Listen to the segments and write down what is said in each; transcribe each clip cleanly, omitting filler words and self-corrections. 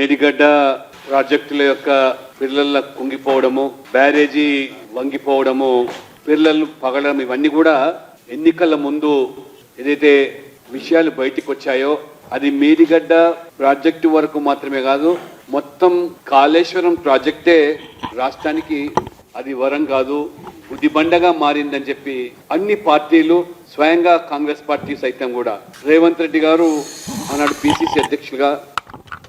మేడిగడ్డ ప్రాజెక్టుల యొక్క పిల్లల కుంగిపోవడము, బ్యారేజీ వంగిపోవడము, పిల్లలు పగలడం, ఇవన్నీ కూడా ఎన్నికల ముందు ఏదైతే విషయాలు బయటికి వచ్చాయో అది మేడిగడ్డ ప్రాజెక్టు వరకు మాత్రమే కాదు, మొత్తం కాళేశ్వరం ప్రాజెక్టే రాష్ట్రానికి అది వరం కాదు, బుద్ధిబండగా మారిందని చెప్పి అన్ని పార్టీలు, స్వయంగా కాంగ్రెస్ పార్టీ సైతం కూడా, రేవంత్ రెడ్డి గారు ఆనాడు పిసిసి అధ్యక్షులుగా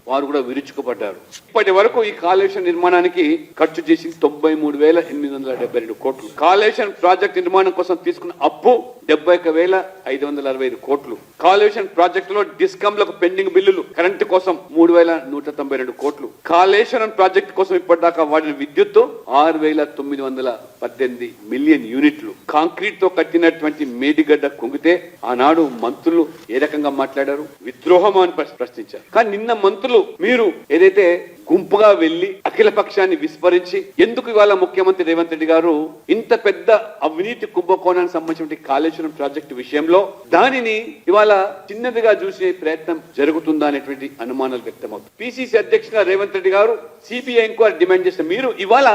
వారు కూడా విరుచుకుపడ్డారు. ఇప్పటి వరకు ఈ కాళేశ్వరం నిర్మాణానికి ఖర్చు చేసింది 93,872 కోట్లు. కాళేశ్వరం ప్రాజెక్ట్ నిర్మాణం కోసం తీసుకున్న అప్పు 71,565 కోట్లు. కాళేశ్వరం ప్రాజెక్టులో డిస్కంలకు పెండింగ్ బిల్లులు, కరెంటు కోసం 3,192 కోట్లు. కాళేశ్వరం ప్రాజెక్టు కోసం ఇప్పటిదాకా వాడిన విద్యుత్తు 6,918 మిలియన్ యూనిట్లు. కాంక్రీట్ తో కట్టినటువంటి మేడిగడ్డ కుంగితే ఆనాడు మంత్రులు ఏ రకంగా మాట్లాడారు? విద్రోహం అని ప్రశ్నించారు. కానీ నిన్న మంత్రులు మీరు ఏదైతే గుంపుగా వెళ్లి అఖిల పక్షాన్ని విస్మరించి, ఎందుకు ఇవాళ ముఖ్యమంత్రి రేవంత్ రెడ్డి గారు ఇంత పెద్ద అవినీతి కుంభకోణానికి సంబంధించిన కాళేశ్వరం ప్రాజెక్టు విషయంలో దానిని ఇవాళ చిన్నదిగా చూసే ప్రయత్నం జరుగుతుందా అనేటువంటి అనుమానాలు వ్యక్తమవుతాయి. పిసిసి అధ్యక్షులుగా రేవంత్ రెడ్డి గారు సిబిఐ ఎంక్వైరీ డిమాండ్ చేసిన మీరు ఇవాళ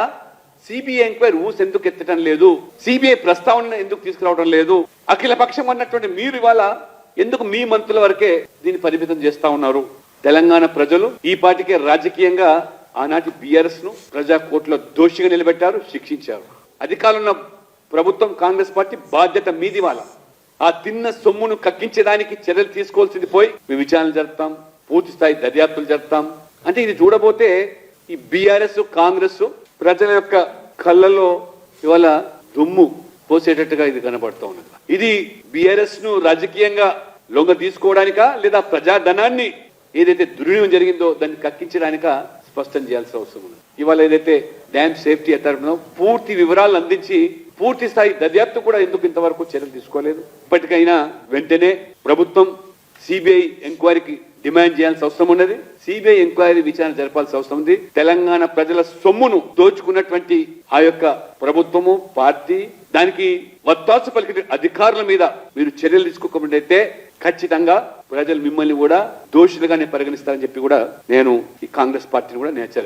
సిబిఐ ఎంక్వైరీ ఊసి ఎందుకు ఎత్తడం లేదు? సిబిఐ ప్రస్తావన ఎందుకు తీసుకురావడం లేదు? అఖిల పక్షం అన్నటువంటి మీరు ఇవాళ ఎందుకు మీ మంత్రుల వరకే దీన్ని పరిమితం చేస్తా ఉన్నారు? తెలంగాణ ప్రజలు ఈ పాటికే రాజకీయంగా ఆనాటి బీఆర్ఎస్ ను ప్రజా కోర్టులో దోషిగా నిలబెట్టారు, శిక్షించారు. అధికారంలో ప్రభుత్వం కాంగ్రెస్ పార్టీ బాధ్యత మీది. వాళ్ళ ఆ తిన్న సొమ్మును కక్కించడానికి చర్యలు తీసుకోవాల్సింది పోయి మేము విచారణ జరుపుతాం, పూర్తి స్థాయి దర్యాప్తులు జరుపుతాం అంటే ఇది చూడబోతే ఈ బీఆర్ఎస్ కాంగ్రెస్ ప్రజల యొక్క కళ్ళలో ఇవాళ దుమ్ము పోసేటట్టుగా ఇది కనబడుతూ ఉన్నది. ఇది బీఆర్ఎస్ ను రాజకీయంగా లొంగ తీసుకోవడానికా లేదా ప్రజాధనాన్ని ఏదైతే దుర్వినియోగం జరిగిందో దాన్ని కక్కించడానిక స్పష్టం చేయాల్సిన అవసరం ఉంది. ఇవాళ ఏదైతే డ్యామ్ సేఫ్టీ అథారిటీ పూర్తి వివరాలు అందించి పూర్తి స్థాయి దర్యాప్తు కూడా ఎందుకు ఇంతవరకు చర్యలు తీసుకోలేదు? ఇప్పటికైనా వెంటనే ప్రభుత్వం సిబిఐ ఎంక్వైరీకి డిమాండ్ చేయాల్సిన అవసరం ఉన్నది. సిబిఐ ఎంక్వైరీ విచారణ జరపాల్సిన అవసరం ఉంది. తెలంగాణ ప్రజల సొమ్మును దోచుకున్నటువంటి ఆ యొక్క ప్రభుత్వము, పార్టీ, దానికి వత్తాసు పలికిన అధికారుల మీద మీరు చర్యలు తీసుకోకపోతే ఖచ్చితంగా ప్రజలు మిమ్మల్ని కూడా దోషులుగానే పరిగణిస్తారని చెప్పి కూడా నేను ఈ కాంగ్రెస్ పార్టీని కూడా హెచ్చరిస్తాను.